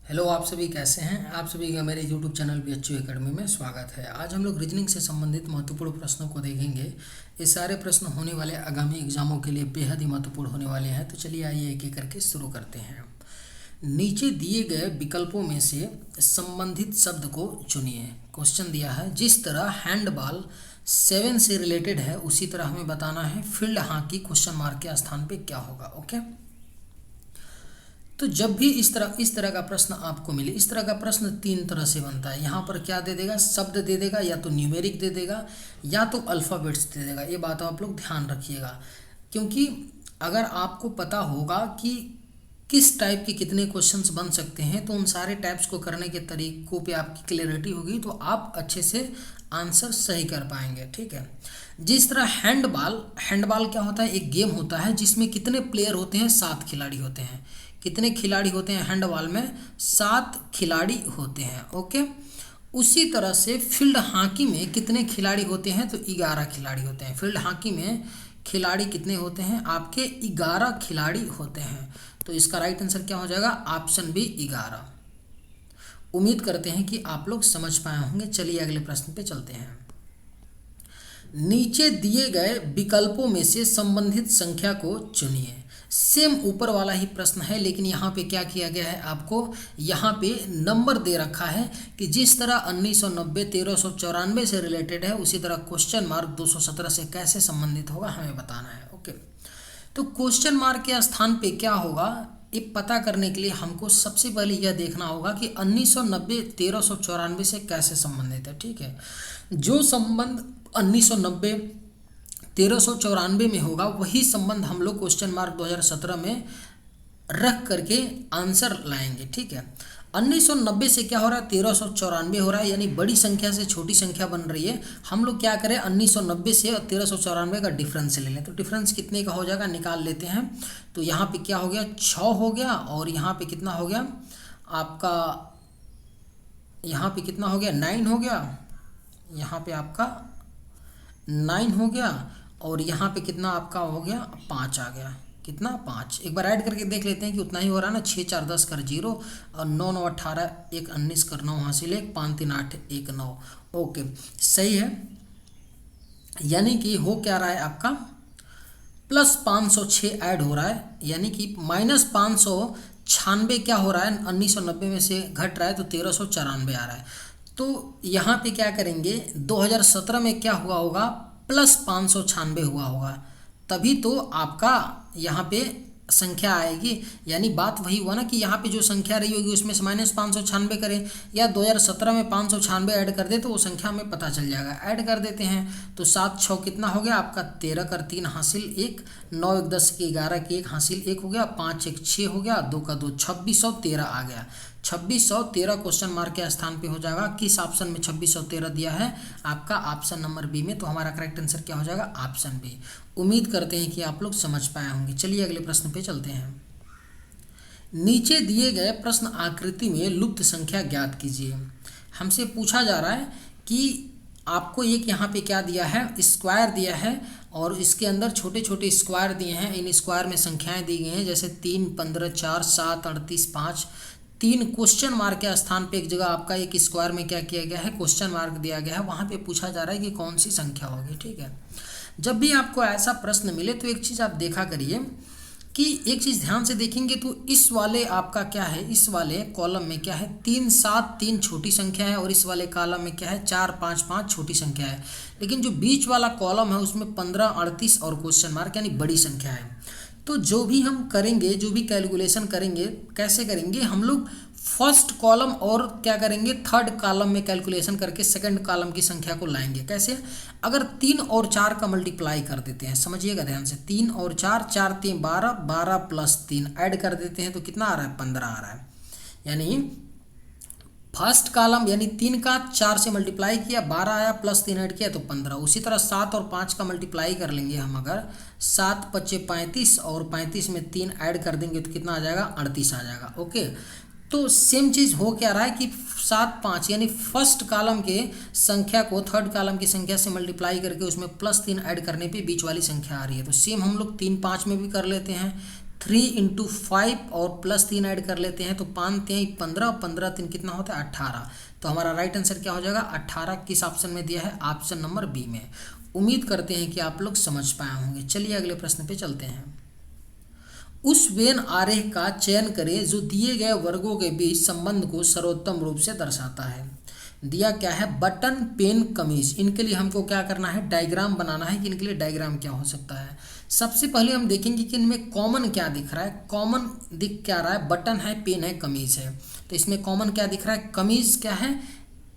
Hello, आप सभी कैसे हैं। आप सभी का मेरे यूट्यूब चैनल BHU एकेडमी में स्वागत है। आज हम लोग रीजनिंग से संबंधित महत्वपूर्ण प्रश्नों को देखेंगे। ये सारे प्रश्न होने वाले आगामी एग्जामों के लिए बेहद ही महत्वपूर्ण होने वाले हैं। तो चलिए आइए एक एक करके शुरू करते हैं। नीचे दिए गए विकल्पों में से संबंधित शब्द को चुनिए। क्वेश्चन दिया है, जिस तरह हैंडबॉल 7 से रिलेटेड है उसी तरह हमें बताना है फील्ड हॉकी क्वेश्चन मार्क के स्थान पे क्या होगा। ओके, तो जब भी इस तरह का प्रश्न आपको मिले, इस तरह का प्रश्न तीन तरह से बनता है। यहाँ पर क्या दे देगा, शब्द दे देगा, या तो न्यूमेरिक दे देगा या तो अल्फ़ाबेट्स दे देगा। ये बात आप लोग ध्यान रखिएगा, क्योंकि अगर आपको पता होगा कि किस टाइप के कितने क्वेश्चंस बन सकते हैं तो उन सारे टाइप्स को करने के तरीकों पे आपकी क्लियरिटी होगी, तो आप अच्छे से आंसर सही कर पाएंगे। ठीक है, जिस तरह हैंडबॉल क्या होता है, एक गेम होता है जिसमें कितने प्लेयर होते हैं, 7 खिलाड़ी होते हैं। कितने खिलाड़ी होते हैं हैंडबॉल में, 7 खिलाड़ी होते हैं। ओके, उसी तरह से फील्ड हॉकी में कितने खिलाड़ी होते हैं, तो 11 खिलाड़ी होते हैं। फील्ड हॉकी में खिलाड़ी कितने होते हैं, आपके 11 खिलाड़ी होते हैं। तो इसका राइट आंसर क्या हो जाएगा, ऑप्शन बी 11। उम्मीद करते हैं कि आप लोग समझ पाए होंगे। चलिए अगले प्रश्न पे चलते हैं। नीचे दिए गए विकल्पों में से संबंधित संख्या को चुनिए। सेम ऊपर वाला ही प्रश्न है, लेकिन यहाँ पे क्या किया गया है, आपको यहाँ पे नंबर दे रखा है कि जिस तरह 1990 1394 से रिलेटेड है उसी तरह क्वेश्चन मार्क 217 से कैसे संबंधित होगा हमें बताना है। ओके, तो क्वेश्चन मार्क के स्थान पे क्या होगा, ये पता करने के लिए हमको सबसे पहले यह देखना होगा कि 1990 1394 से कैसे संबंधित है। ठीक है, जो संबंध 1990 1394 में होगा वही संबंध हम लोग क्वेश्चन मार्क 2017 में रख करके आंसर लाएंगे। ठीक है, 1990 से क्या हो रहा है, 1394 हो रहा है, यानी बड़ी संख्या से छोटी संख्या बन रही है। हम लोग क्या करें, 1990 से 1394 का डिफरेंस ले लें। तो डिफरेंस कितने का हो जाएगा, निकाल लेते हैं। तो यहाँ पे क्या हो गया, 6 हो गया, और यहाँ पे कितना हो गया आपका, यहाँ पे कितना हो गया, 9 हो गया, यहाँ पे आपका 9 हो गया, और यहाँ पे कितना आपका हो गया, 5 आ गया। कितना, 5। एक बार ऐड करके देख लेते हैं कि उतना ही हो रहा है ना। 6 4 10 कर 0, और 9 9 18, 1 19 कर 9 हासिल 1, 5 3 8 1 9। ओके, सही है। यानी कि हो क्या रहा है आपका, प्लस 506 ऐड हो रहा है, यानी कि माइनस 596 क्या हो रहा है, 1990 में से घट रहा है तो 1394 आ रहा है। तो यहाँ पे क्या करेंगे, 2017 में क्या हुआ होगा, प्लस 596 हुआ होगा, तभी तो आपका यहाँ पे संख्या आएगी। यानी बात वही हुआ ना कि यहाँ पे जो संख्या रही होगी उसमें से माइनस 596 करें, या 2017 में 596 ऐड कर दे तो वो संख्या हमें पता चल जाएगा। ऐड कर देते हैं तो 7 6 कितना हो गया आपका, 13 कर 3 हासिल 1, 9 1 10 के 11 के 1 हासिल 1 हो गया, 5 1 6 हो गया, 2 का 2 2613 आ गया। 2613 क्वेश्चन मार्क के स्थान पे हो जाएगा। किस ऑप्शन में 2613 दिया है, आपका ऑप्शन नंबर बी में। तो हमारा करेक्ट आंसर क्या हो जाएगा, ऑप्शन बी। उम्मीद करते हैं कि आप लोग समझ पाए होंगे। चलिए अगले प्रश्न पे चलते हैं। नीचे दिए गए प्रश्न आकृति में लुप्त संख्या ज्ञात कीजिए। हमसे पूछा जा रहा है कि आपको एक यहाँ पे क्या दिया है, स्क्वायर दिया है, और इसके अंदर छोटे छोटे स्क्वायर दिए हैं। इन स्क्वायर में संख्याएं दी गई हैं, जैसे 3 15 4 7 38 5। 3 क्वेश्चन मार्क के स्थान पे एक जगह आपका एक स्क्वायर में क्या किया गया है, क्वेश्चन मार्क दिया गया है। वहाँ पे पूछा जा रहा है कि कौन सी संख्या होगी। ठीक है, जब भी आपको ऐसा प्रश्न मिले तो एक चीज़ आप देखा करिए कि एक चीज़ ध्यान से देखेंगे तो इस वाले आपका क्या है, इस वाले कॉलम में क्या है, 3 7 3 छोटी संख्या है, और इस वाले कॉलम में क्या है, 4 5 5 छोटी संख्या है। लेकिन जो बीच वाला कॉलम है उसमें 15 38 और क्वेश्चन मार्क यानी बड़ी संख्या है। तो जो भी हम करेंगे, जो भी कैलकुलेशन करेंगे, कैसे करेंगे हम लोग, फर्स्ट कॉलम और क्या करेंगे, थर्ड कॉलम में कैलकुलेशन करके सेकंड कॉलम की संख्या को लाएंगे। कैसे, अगर 3 और 4 का मल्टीप्लाई कर देते हैं, समझिएगा ध्यान से, 3 और 4, 4 3 12, 12 प्लस 3 ऐड कर देते हैं तो कितना आ रहा है, 15 आ रहा है। यानी फर्स्ट कॉलम यानी 3 का 4 से मल्टीप्लाई किया, 12 आया, प्लस 3 ऐड किया तो 15। उसी तरह 7 और 5 का मल्टीप्लाई कर लेंगे हम, अगर 7 5 35 और 35 में 3 ऐड कर देंगे तो कितना आ जाएगा, 38 आ जाएगा। ओके, तो सेम चीज़ हो क्या रहा है कि 7 5 यानी फर्स्ट कॉलम के संख्या को थर्ड कॉलम की संख्या से मल्टीप्लाई करके उसमें प्लस 3 ऐड करने पे बीच वाली संख्या आ रही है। तो सेम हम लोग 3 5 में भी कर लेते हैं। 3 × 5 और +3 ऐड कर लेते हैं तो 5×3 = 15, 15×3 कितना होता है 18। तो हमारा राइट आंसर क्या हो जाएगा 18, किस ऑप्शन में दिया है, ऑप्शन नंबर बी में। उम्मीद करते हैं कि आप लोग समझ पाए होंगे। चलिए अगले प्रश्न पे चलते हैं। उस वेन आरेख का चयन करें जो दिए गए वर्गों के बीच संबंध को सर्वोत्तम रूप से दर्शाता है। दिया क्या है, बटन, पेन, कमीज। इनके लिए हमको क्या करना है, डायग्राम बनाना है कि इनके लिए डायग्राम क्या हो सकता है। सबसे पहले हम देखेंगे कि इनमें कॉमन क्या दिख रहा है। कॉमन दिख क्या रहा है, बटन है, पेन है, कमीज है। तो इसमें कॉमन क्या दिख रहा है, कमीज क्या है,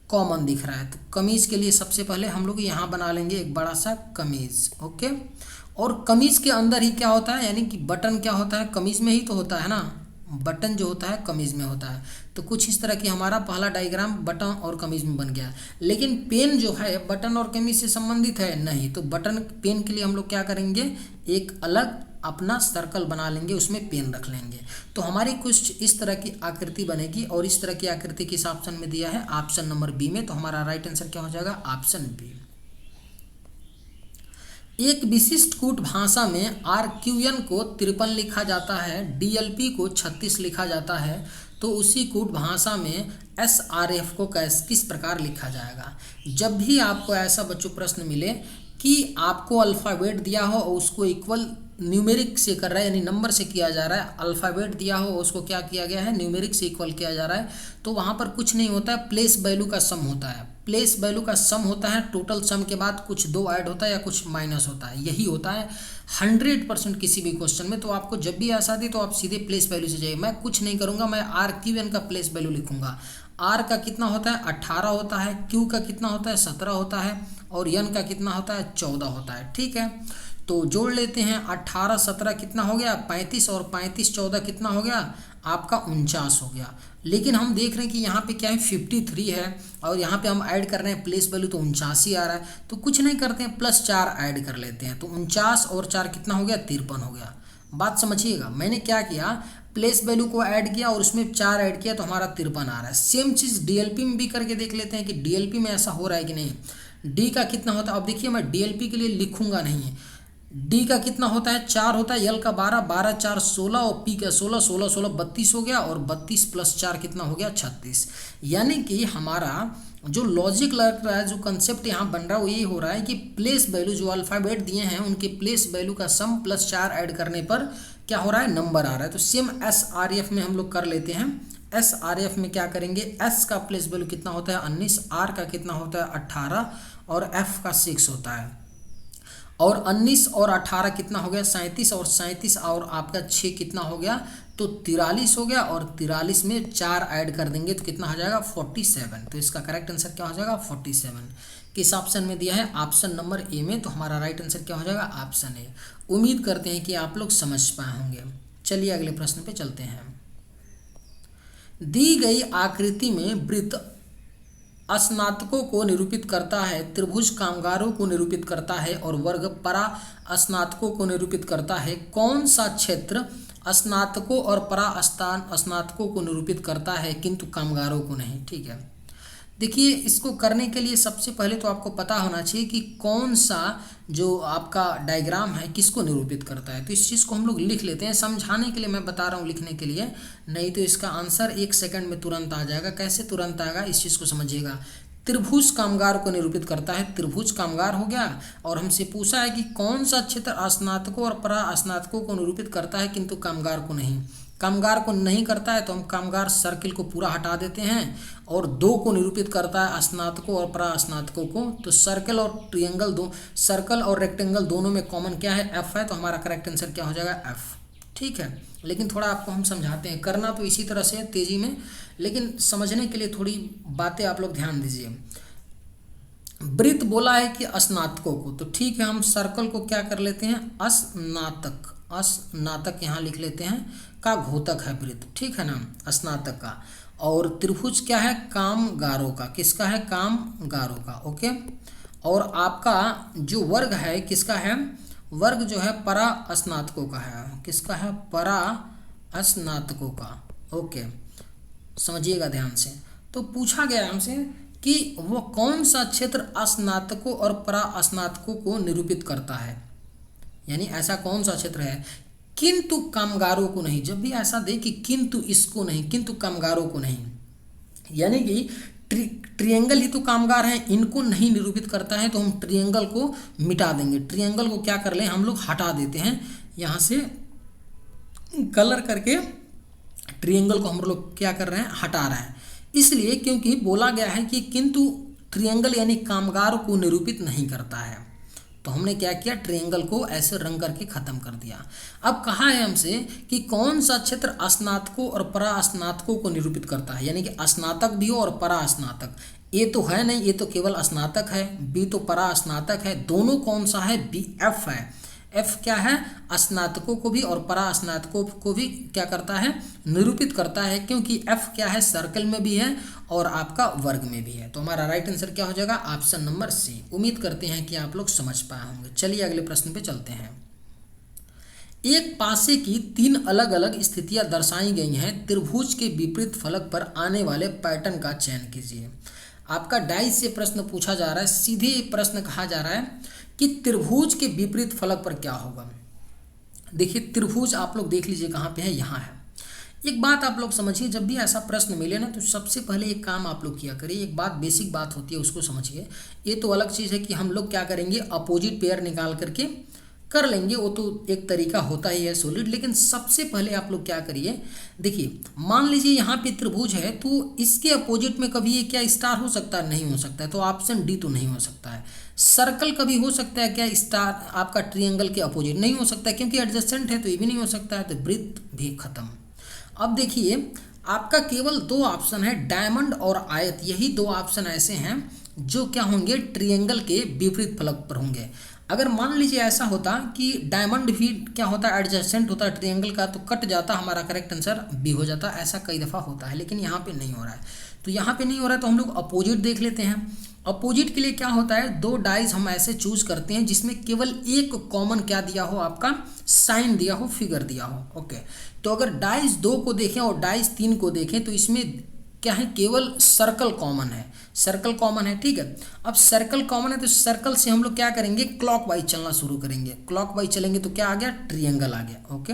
कॉमन दिख रहा है। तो कमीज के लिए सबसे पहले हम लोग यहाँ बना लेंगे एक बड़ा सा कमीज। ओके, और कमीज के अंदर ही क्या होता है, यानी कि बटन क्या होता है, कमीज में ही तो होता है ना, बटन जो होता है कमीज में होता है। तो कुछ इस तरह की हमारा पहला डायग्राम बटन और कमीज में बन गया। लेकिन पेन जो है बटन और कमीज से संबंधित है नहीं, तो बटन पेन के लिए हम लोग क्या करेंगे, एक अलग अपना सर्कल बना लेंगे, उसमें पेन रख लेंगे। तो हमारी कुछ इस तरह की आकृति बनेगी, और इस तरह की आकृति किस ऑप्शन में दिया है, ऑप्शन नंबर बी में। तो हमारा राइट आंसर क्या हो जाएगा, ऑप्शन बी। एक विशिष्ट कूट भाषा में RQN को 53 लिखा जाता है, DLP को 36 लिखा जाता है, तो उसी कूट भाषा में SRF को किस प्रकार लिखा जाएगा। जब भी आपको ऐसा बच्चों प्रश्न मिले कि आपको अल्फ़ाबेट दिया हो और उसको इक्वल न्यूमेरिक से कर रहा है, यानी नंबर से किया जा रहा है, अल्फ़ाबेट दिया हो उसको क्या किया गया है, न्यूमेरिक से इक्वल किया जा रहा है, तो वहाँ पर कुछ नहीं होता है, प्लेस वैल्यू का सम होता है। प्लेस वैल्यू का सम होता है, टोटल सम के बाद कुछ 2 ऐड होता है या कुछ माइनस होता है, यही होता है 100% किसी भी क्वेश्चन में। तो आपको जब भी ऐसा दे तो आप सीधे प्लेस वैल्यू से जाइए। मैं कुछ नहीं करूँगा, मैं RQN का प्लेस वैल्यू लिखूँगा। R का कितना होता है 18 होता है, Q का कितना होता है 17 होता है, और N का कितना होता है 14 होता है। ठीक है, तो जोड़ लेते हैं, 18 17 कितना हो गया 35, और 35 14 कितना हो गया आपका 49 हो गया। लेकिन हम देख रहे हैं कि यहाँ पे क्या है 53 है, और यहाँ पे हम ऐड कर रहे हैं प्लेस वैल्यू तो 49 ही आ रहा है। तो कुछ नहीं करते हैं, +4 ऐड कर लेते हैं, तो 49 और 4 कितना हो गया 53 हो गया। बात समझिएगा, मैंने क्या किया, प्लेस वैल्यू को ऐड किया और उसमें 4 ऐड किया तो हमारा 53 आ रहा है। सेम चीज़ DLP में भी करके देख लेते हैं कि DLP में ऐसा हो रहा है कि नहीं। D का कितना होता है, अब देखिए मैं DLP के लिए लिखूंगा नहीं। D का कितना होता है 4 होता है, L का 12, 12 4 16, और P का 16, 16 16 32 हो गया, और 32 + 4 कितना हो गया 36। यानी कि हमारा जो लॉजिक लग रहा है, जो कंसेप्ट यहाँ बन रहा है वो ये हो रहा है कि प्लेस वैल्यू जो अल्फ़ाबेट दिए हैं उनके प्लेस वैल्यू का सम +4 ऐड करने पर क्या हो रहा है, नंबर आ रहा है। तो सेम SRF में हम लोग कर लेते हैं। SRF में क्या करेंगे, S का प्लेस वैल्यू कितना होता है 19, R का कितना होता है 18, और F का 6 होता है, और 19 और 18 कितना हो गया 37, और 37 और आपका 6 कितना हो गया तो 43 हो गया, और 43 में 4 ऐड कर देंगे तो कितना हो जाएगा 47। तो इसका करेक्ट आंसर क्या हो जाएगा 47। किस ऑप्शन में दिया है, ऑप्शन नंबर ए में। तो हमारा राइट आंसर क्या हो जाएगा ऑप्शन ए। उम्मीद करते हैं कि आप लोग समझ पाए होंगे। चलिए अगले प्रश्न पे चलते हैं। दी गई आकृति में वृत्त स्नातकों को निरूपित करता है, त्रिभुज कामगारों को निरूपित करता है, और वर्ग परा स्नातकों को निरूपित करता है। कौन सा क्षेत्र स्नातकों और परा स्नातकों को निरूपित करता है किंतु कामगारों को नहीं। ठीक है, देखिए इसको करने के लिए सबसे पहले तो आपको पता होना चाहिए कि कौन सा जो आपका डायग्राम है किसको निरूपित करता है। तो इस चीज़ को हम लोग लिख लेते हैं, समझाने के लिए मैं बता रहा हूँ, लिखने के लिए नहीं तो इसका आंसर 1 सेकंड में तुरंत आ जाएगा। कैसे तुरंत आएगा इस चीज़ को समझिएगा। त्रिभुज कामगार को निरूपित करता है, त्रिभुज कामगार हो गया, और हमसे पूछा है कि कौन सा क्षेत्र स्नातकों और परा स्नातकों को निरूपित करता है किंतु कामगार को नहीं। कामगार को नहीं करता है तो हम कामगार सर्किल को पूरा हटा देते हैं, और 2 को निरूपित करता है स्नातकों और परा स्नातकों को। तो सर्कल और ट्रायंगल सर्कल और रेक्टेंगल दोनों में कॉमन क्या है F है, तो हमारा करेक्ट आंसर क्या हो जाएगा F। ठीक है, लेकिन थोड़ा आपको हम समझाते हैं, करना तो इसी तरह से तेज़ी में, लेकिन समझने के लिए थोड़ी बातें आप लोग ध्यान दीजिए। वृत्त बोला है कि स्नातकों को, तो ठीक है हम सर्कल को क्या कर लेते हैं स्नातक, स्नातक यहाँ लिख लेते हैं, का घोतक है वृत्त। ठीक है ना, स्नातक का। और त्रिभुज क्या है कामगारों का, किसका है कामगारों का। ओके, और आपका जो वर्ग है किसका है, वर्ग जो है परा स्नातकों का है, किसका है परा स्नातकों का। ओके, समझिएगा ध्यान से। तो पूछा गया हमसे कि वो कौन सा क्षेत्र स्नातकों और परा स्नातकों को निरूपित करता है, यानी ऐसा कौन सा क्षेत्र है किंतु कामगारों को नहीं। जब भी ऐसा दे कि किंतु इसको नहीं, किंतु कामगारों को नहीं, यानी कि ट्रिएंगल ही तो कामगार हैं, इनको नहीं निरूपित करता है, तो हम ट्रिएंगल को मिटा देंगे। ट्रिएंगल को क्या कर लें हम लोग, हटा देते हैं यहाँ से, कलर करके ट्रिएंगल को हम लोग क्या कर रहे हैं, हटा रहे हैं। इसलिए क्योंकि बोला गया है कि किंतु ट्रिएंगल यानी कामगार को निरूपित नहीं करता है, तो हमने क्या किया, ट्रायंगल को ऐसे रंग करके खत्म कर दिया। अब कहा है हमसे कि कौन सा क्षेत्र स्नातकों और परास्नातकों को निरूपित करता है, यानी कि स्नातक भी हो और परास्नातक। ए तो है नहीं, ये तो केवल स्नातक है, बी तो परास्नातक है, दोनों कौन सा है, बी एफ है। एफ क्या है, स्नातकों को भी और परास्नातकों को भी क्या करता है, निरूपित करता है, क्योंकि एफ क्या है, सर्कल में भी है और आपका वर्ग में भी है। तो हमारा राइट आंसर क्या हो जाएगा, ऑप्शन नंबर सी। उम्मीद करते हैं कि आप लोग समझ पाए होंगे। चलिए अगले प्रश्न पे चलते हैं। एक पासे की 3 अलग अलग स्थितियां दर्शाई गई हैं, त्रिभुज के विपरीत फलक पर आने वाले पैटर्न का चयन कीजिए। आपका डाइस से प्रश्न पूछा जा रहा है, सीधे प्रश्न कहा जा रहा है कि त्रिभुज के विपरीत फलक पर क्या होगा। देखिए त्रिभुज आप लोग देख लीजिए कहाँ पे है, यहाँ है। एक बात आप लोग समझिए, जब भी ऐसा प्रश्न मिले ना तो सबसे पहले एक काम आप लोग किया करिए, एक बात बेसिक बात होती है उसको समझिए। ये तो अलग चीज़ है कि हम लोग क्या करेंगे, अपोजिट पेयर निकाल करके कर लेंगे, वो तो एक तरीका होता ही है सॉलिड। लेकिन सबसे पहले आप लोग क्या करिए, देखिए मान लीजिए यहाँ पे त्रिभुज है, तो इसके अपोजिट में कभी ये क्या स्टार हो सकता है, नहीं हो सकता है, तो ऑप्शन डी तो नहीं हो सकता है। सर्कल कभी हो सकता है क्या, स्टार आपका ट्रायंगल के अपोजिट नहीं हो सकता है, क्योंकि एडजेसेंट है तो ये भी नहीं हो सकता है, तो वृत्त भी खत्म। अब देखिए आपका केवल 2 ऑप्शन है, डायमंड और आयत, यही 2 ऑप्शन ऐसे हैं जो क्या होंगे, ट्रायंगल के विपरीत फलक पर होंगे। अगर मान लीजिए ऐसा होता कि डायमंड भी क्या होता है, एडजेसेंट होता है ट्रायंगल का, तो कट जाता, हमारा करेक्ट आंसर बी हो जाता। ऐसा कई दफ़ा होता है, लेकिन यहाँ पे नहीं हो रहा है। तो यहाँ पे नहीं हो रहा है तो हम लोग अपोजिट देख लेते हैं। अपोजिट के लिए क्या होता है, 2 डाइज हम ऐसे चूज करते हैं जिसमें केवल एक कॉमन क्या दिया हो, आपका साइन दिया हो, फिगर दिया हो। ओके, तो अगर डाइज 2 को देखें और डाइज 3 को देखें तो इसमें क्या है, केवल सर्कल कॉमन है, सर्कल कॉमन है। ठीक है, अब सर्कल कॉमन है तो सर्कल से हम लोग क्या करेंगे, क्लॉकवाइज चलना शुरू करेंगे। क्लॉकवाइज चलेंगे तो क्या आ गया, ट्रायंगल आ गया। ओके,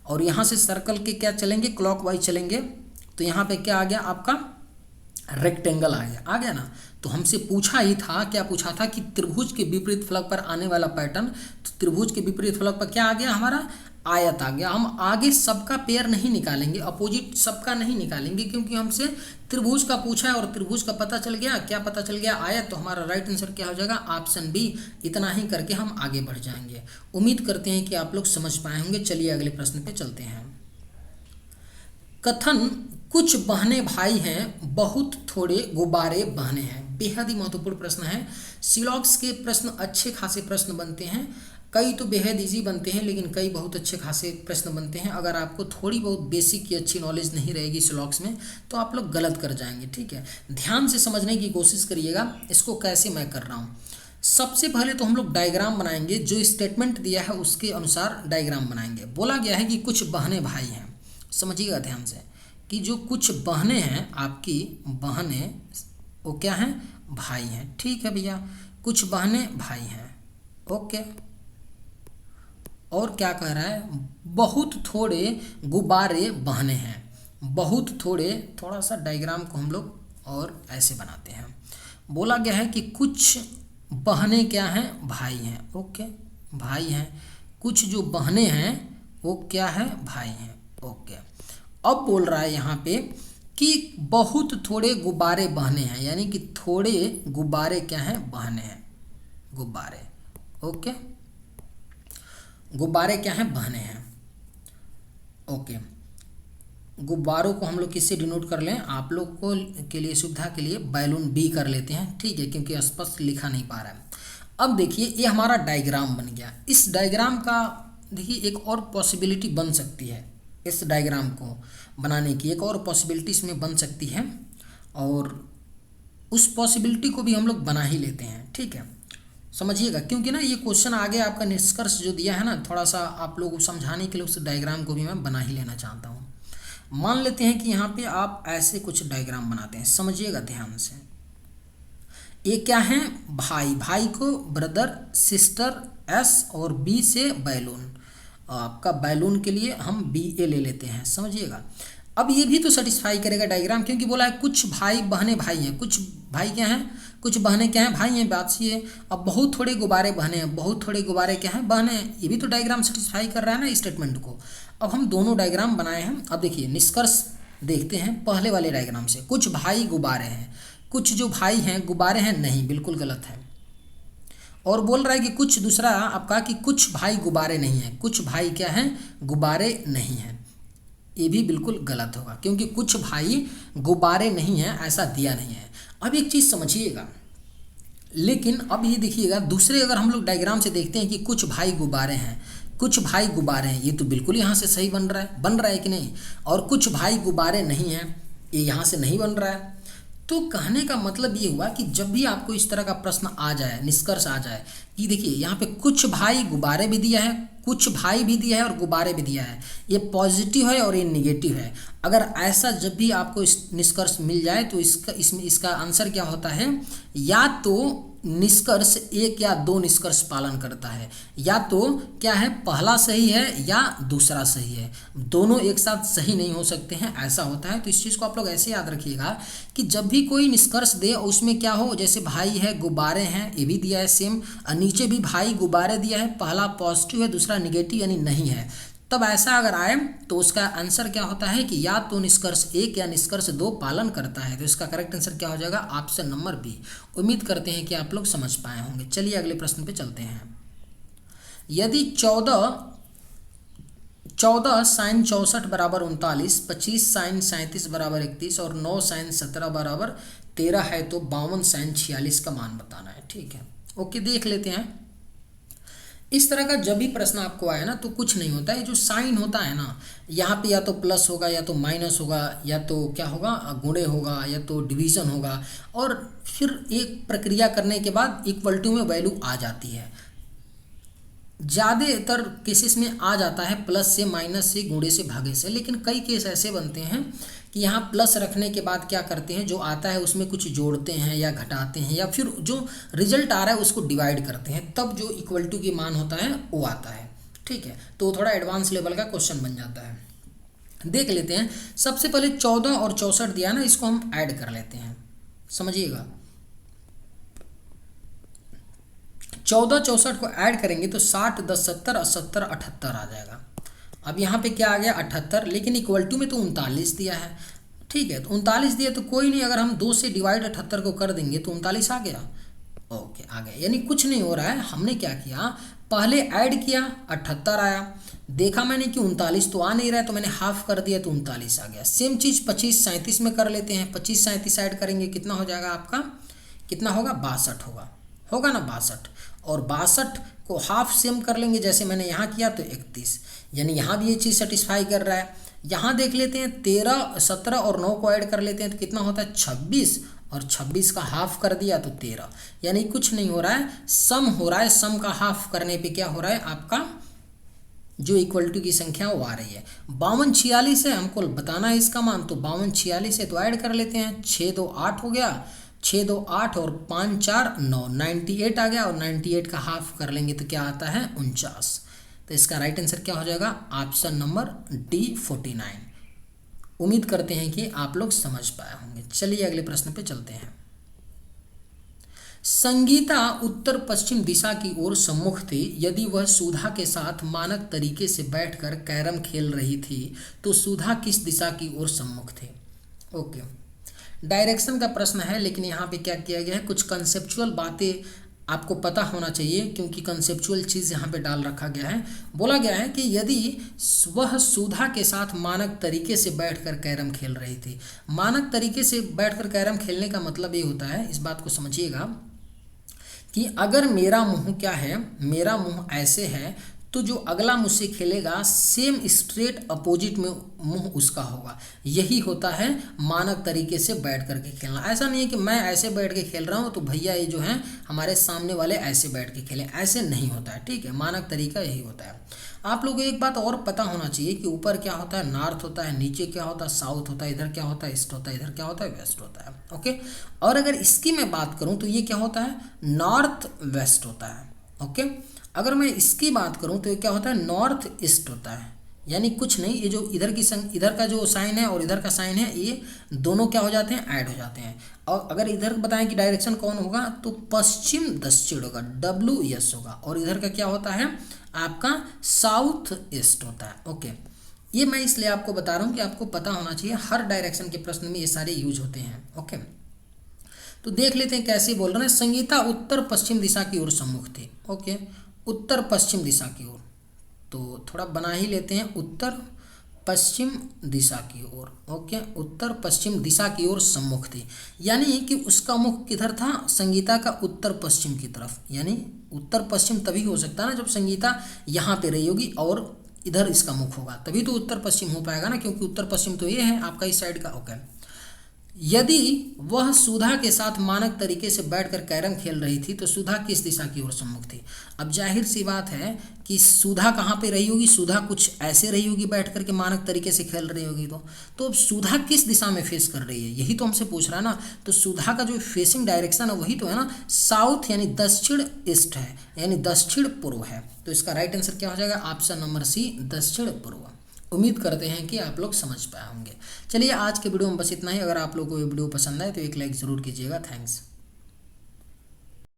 और यहाँ से सर्कल के क्या चलेंगे, क्लॉकवाइज चलेंगे तो यहाँ पे क्या आ गया, आपका रेक्टेंगल आ गया ना। तो हमसे पूछा ही था, क्या पूछा था कि त्रिभुज के विपरीत फलक पर आने वाला पैटर्न, तो त्रिभुज के विपरीत फलक पर क्या आ गया, हमारा आयत आ गया। हम आगे सबका पेयर नहीं निकालेंगे, अपोजिट सबका नहीं निकालेंगे, क्योंकि हमसे त्रिभुज का पूछा है और त्रिभुज का पता चल गया, क्या पता चल गया, आयत। तो हमारा राइट आंसर क्या हो जाएगा, ऑप्शन बी। इतना ही करके हम आगे बढ़ जाएंगे। उम्मीद करते हैं कि आप लोग समझ पाए होंगे। चलिए अगले प्रश्न पे चलते हैं। कथन, कुछ बहने भाई हैं, बहुत थोड़े गुब्बारे बहने हैं, बेहद ही महत्वपूर्ण प्रश्न है। सिलॉक्स के प्रश्न अच्छे खासे प्रश्न बनते हैं, कई तो बेहद इजी बनते हैं, लेकिन कई बहुत अच्छे खासे प्रश्न बनते हैं। अगर आपको थोड़ी बहुत बेसिक की अच्छी नॉलेज नहीं रहेगी सिलॉक्स में तो आप लोग गलत कर जाएंगे। ठीक है, ध्यान से समझने की कोशिश करिएगा। इसको कैसे मैं कर रहा हूँ, सबसे पहले तो हम लोग डायग्राम बनाएंगे, जो स्टेटमेंट दिया है उसके अनुसार डायग्राम बनाएंगे। बोला गया है कि कुछ बहने भाई हैं, समझिएगा ध्यान से कि जो कुछ बहनें हैं, आपकी बहनें वो क्या हैं, भाई हैं। ठीक है भैया, कुछ बहनें भाई हैं। ओके, और क्या कह रहा है, बहुत थोड़े गुब्बारे बहने हैं, बहुत थोड़े। थोड़ा सा डायग्राम को हम लोग और ऐसे बनाते हैं। बोला गया है कि कुछ बहनें क्या हैं, भाई हैं। ओके, भाई हैं, कुछ जो बहनें हैं वो क्या है, भाई हैं। ओके, अब बोल रहा है यहाँ पे कि बहुत थोड़े गुब्बारे बहने हैं, यानी कि थोड़े गुब्बारे क्या हैं, बहने हैं, गुब्बारे। ओके, गुब्बारे क्या हैं, बहने हैं। ओके, गुब्बारों को हम लोग किससे डिनोट कर लें, आप लोग को के लिए सुविधा के लिए बैलून बी कर लेते हैं। ठीक है, क्योंकि स्पष्ट लिखा नहीं पा रहा है। अब देखिए ये हमारा डायग्राम बन गया। इस डायग्राम का देखिए एक और पॉसिबिलिटी बन सकती है, इस डायग्राम को बनाने की एक और पॉसिबिलिटी इसमें बन सकती है, और उस पॉसिबिलिटी को भी हम लोग बना ही लेते हैं। ठीक है, समझिएगा, क्योंकि ना ये क्वेश्चन आगे आपका निष्कर्ष जो दिया है ना, थोड़ा सा आप लोगों को समझाने के लिए उस डायग्राम को भी मैं बना ही लेना चाहता हूँ। मान लेते हैं कि यहाँ पे आप ऐसे कुछ डायग्राम बनाते हैं, समझिएगा ध्यान से। ये क्या है, भाई, भाई को ब्रदर, सिस्टर एस और बी से बैलून। आपका बैलून के लिए हम BA ले लेते हैं, समझिएगा। अब ये भी तो सेटिस्फाई करेगा डायग्राम, क्योंकि बोला है कुछ भाई बहनें भाई हैं, कुछ भाई क्या हैं, कुछ बहनें क्या हैं, भाई हैं, बात सी है। अब बहुत थोड़े गुब्बारे बहने हैं, बहुत थोड़े गुब्बारे क्या हैं, बहनें हैं। ये भी तो डायग्राम सेटिस्फाई कर रहा है ना स्टेटमेंट को। अब हम दोनों डायग्राम बनाए हैं। अब देखिए निष्कर्ष देखते हैं पहले वाले डायग्राम से। कुछ भाई गुब्बारे हैं, कुछ जो भाई हैं गुब्बारे हैं, नहीं, बिल्कुल गलत है। और बोल रहा है कि कुछ, दूसरा आपका कि कुछ भाई गुब्बारे नहीं हैं, कुछ भाई क्या हैं, गुब्बारे नहीं हैं, ये भी बिल्कुल गलत होगा, क्योंकि कुछ भाई गुब्बारे नहीं हैं ऐसा दिया नहीं है। अब एक चीज़ समझिएगा, लेकिन अब ये देखिएगा दूसरे अगर हम लोग डायग्राम से देखते हैं कि कुछ भाई गुब्बारे हैं, कुछ भाई गुब्बारे हैं, ये तो बिल्कुल यहाँ से सही बन रहा है कि नहीं। और कुछ भाई गुब्बारे नहीं हैं, ये यहाँ से नहीं बन रहा है। तो कहने का मतलब ये हुआ कि जब भी आपको इस तरह का प्रश्न आ जाए, निष्कर्ष आ जाए कि देखिए यहाँ पे कुछ भाई गुब्बारे भी दिया है, कुछ भाई भी दिया है और गुब्बारे भी दिया है, ये पॉजिटिव है और ये निगेटिव है। अगर ऐसा जब भी आपको इस निष्कर्ष मिल जाए तो इसका आंसर क्या होता है, या तो निष्कर्ष एक या दो निष्कर्ष पालन करता है, या तो क्या है पहला सही है या दूसरा सही है, दोनों एक साथ सही नहीं हो सकते हैं, ऐसा होता है। तो इस चीज़ को आप लोग ऐसे याद रखिएगा कि जब भी कोई निष्कर्ष दे और उसमें क्या हो, जैसे भाई है गुब्बारे हैं, ये भी दिया है सेम, और नीचे भी भाई गुब्बारे दिया है, पहला पॉजिटिव है दूसरा निगेटिव यानी नहीं है, तब ऐसा अगर आए तो उसका आंसर क्या होता है कि या तो निष्कर्ष एक या निष्कर्ष दो पालन करता है। तो इसका करेक्ट आंसर क्या हो जाएगा, ऑप्शन नंबर बी। उम्मीद करते हैं कि आप लोग समझ पाए होंगे। चलिए अगले प्रश्न पे चलते हैं। यदि 14 साइन 64 बराबर 39, 25 साइन 37 बराबर 31 और 9 साइन 17 बराबर 13 है तो 52 साइन 46 का मान बताना है। ठीक है, ओके, देख लेते हैं। इस तरह का जब भी प्रश्न आपको आए ना तो कुछ नहीं होता है, जो साइन होता है ना यहाँ पे या तो प्लस होगा या तो माइनस होगा या तो क्या होगा गुणे होगा या तो डिवीज़न होगा, और फिर एक प्रक्रिया करने के बाद इक्वल टू में वैल्यू आ जाती है। ज़्यादातर केसेस में आ जाता है प्लस से, माइनस से, गुणे से, भागे से, लेकिन कई केस ऐसे बनते हैं कि यहाँ प्लस रखने के बाद क्या करते हैं, जो आता है उसमें कुछ जोड़ते हैं या घटाते हैं, या फिर जो रिजल्ट आ रहा है उसको डिवाइड करते हैं, तब जो इक्वल टू की मान होता है वो आता है। ठीक है, तो थोड़ा एडवांस लेवल का क्वेश्चन बन जाता है। देख लेते हैं। सबसे पहले 14 और 64 दिया ना, इसको हम ऐड कर लेते हैं, समझिएगा। 14 64 को ऐड करेंगे तो 60 10 70 और 70 78 आ जाएगा। अब यहाँ पे क्या आ गया 78, लेकिन इक्वल टू में तो 39 दिया है। ठीक है, तो 39 दिया तो कोई नहीं, अगर हम 2 से डिवाइड 78 को कर देंगे तो 39 आ गया। ओके, आ गया, यानी कुछ नहीं हो रहा है। हमने क्या किया, पहले ऐड किया 78 आया, देखा मैंने कि 39 तो आ नहीं रहा है तो मैंने हाफ कर दिया तो 39 आ गया। सेम चीज़ 25 37 में कर लेते हैं। 25 37 ऐड करेंगे कितना हो जाएगा आपका, कितना होगा 62 होगा ना 62, और 62 को हाफ सेम कर लेंगे जैसे मैंने यहाँ किया तो 31, यानी यहाँ भी ये चीज़ सेटिस्फाई कर रहा है। यहाँ देख लेते हैं 13 17 और 9 को ऐड कर लेते हैं तो कितना होता है 26, और 26 का हाफ कर दिया तो 13, यानी कुछ नहीं हो रहा है, सम हो रहा है। सम का हाफ करने पे क्या हो रहा है आपका जो इक्वल टू की संख्या वो आ रही है। 52 46 है, हमको बताना है इसका मान, तो 52 46 है तो ऐड कर लेते हैं। 6 2 8 हो गया, 6 2 8 और 5 4 9 98 आ गया, और 98 का हाफ कर लेंगे तो क्या आता है 49। तो इसका राइट आंसर क्या हो जाएगा, ऑप्शन नंबर डी 49। उम्मीद करते हैं कि आप लोग समझ पाए होंगे। चलिए अगले प्रश्न पे चलते हैं। संगीता उत्तर पश्चिम दिशा की ओर सम्मुख थी। यदि वह सुधा के साथ मानक तरीके से बैठकर कैरम खेल रही थी तो सुधा किस दिशा की ओर सम्मुख थी। ओके, डायरेक्शन का प्रश्न है, लेकिन यहाँ पे क्या किया गया है, कुछ कंसेप्चुअल बातें आपको पता होना चाहिए, क्योंकि कंसेप्चुअल चीज़ यहाँ पे डाल रखा गया है। बोला गया है कि यदि वह सुधा के साथ मानक तरीके से बैठकर कैरम खेल रही थी। मानक तरीके से बैठकर कैरम खेलने का मतलब ये होता है, इस बात को समझिएगा, कि अगर मेरा मुंह क्या है, मेरा मुंह ऐसे है तो जो अगला मुझसे खेलेगा सेम स्ट्रेट अपोजिट में मुंह उसका होगा। यही होता है मानक तरीके से बैठ करके खेलना। ऐसा नहीं है कि मैं ऐसे बैठ के खेल रहा हूँ तो भैया ये जो हैं हमारे सामने वाले ऐसे बैठ के खेलें, ऐसे नहीं होता है। ठीक है, मानक तरीका यही होता है। आप लोगों को एक बात और पता होना चाहिए कि ऊपर क्या होता है नॉर्थ होता है, नीचे क्या होता है साउथ होता है, इधर क्या होता है ईस्ट होता है, इधर क्या होता है वेस्ट होता है। ओके, और अगर इसकी मैं बात करूँ तो ये क्या होता है नॉर्थ वेस्ट होता है, ओके। अगर मैं इसकी बात करूं तो ये क्या होता है, नॉर्थ ईस्ट होता है। यानी कुछ नहीं, ये जो इधर का जो साइन है और इधर का साइन है, ये दोनों क्या हो जाते हैं, ऐड हो जाते हैं। और अगर इधर बताएं कि डायरेक्शन कौन होगा तो पश्चिम दक्षिण होगा, WS होगा। और इधर का क्या होता है आपका, साउथ ईस्ट होता है। ओके, ये मैं इसलिए आपको बता रहा हूँ कि आपको पता होना चाहिए, हर डायरेक्शन के प्रश्न में ये सारे यूज होते हैं। ओके, तो देख लेते हैं कैसे बोल रहे हैं। संगीता उत्तर पश्चिम दिशा की ओर सम्मुख थी। ओके, उत्तर पश्चिम दिशा की ओर, तो थोड़ा बना ही लेते हैं, उत्तर पश्चिम दिशा की ओर। ओके, उत्तर पश्चिम दिशा की ओर सम्मुख थी, यानी कि उसका मुख किधर था, संगीता का उत्तर पश्चिम की तरफ। यानी उत्तर पश्चिम तभी हो सकता है ना जब संगीता यहाँ पे रही होगी और इधर इसका मुख होगा, तभी तो उत्तर पश्चिम हो पाएगा ना, क्योंकि उत्तर पश्चिम तो ये है आपका इस साइड का। ओके, यदि वह सुधा के साथ मानक तरीके से बैठकर कैरम खेल रही थी तो सुधा किस दिशा की ओर सम्मुख थी। अब जाहिर सी बात है कि सुधा कहाँ पे रही होगी, सुधा कुछ ऐसे रही होगी बैठ कर के मानक तरीके से खेल रही होगी। तो अब सुधा किस दिशा में फेस कर रही है, यही तो हमसे पूछ रहा है ना। तो सुधा का जो फेसिंग डायरेक्शन है वही तो है ना, साउथ यानी दक्षिण ईस्ट है, यानी दक्षिण पूर्व है। तो इसका राइट आंसर क्या हो जाएगा, ऑप्शन नंबर सी, दक्षिण पूर्व। उम्मीद करते हैं कि आप लोग समझ पाए होंगे। चलिए आज के वीडियो में बस इतना ही। अगर आप लोगों को ये वीडियो पसंद आए तो एक लाइक ज़रूर कीजिएगा। थैंक्स।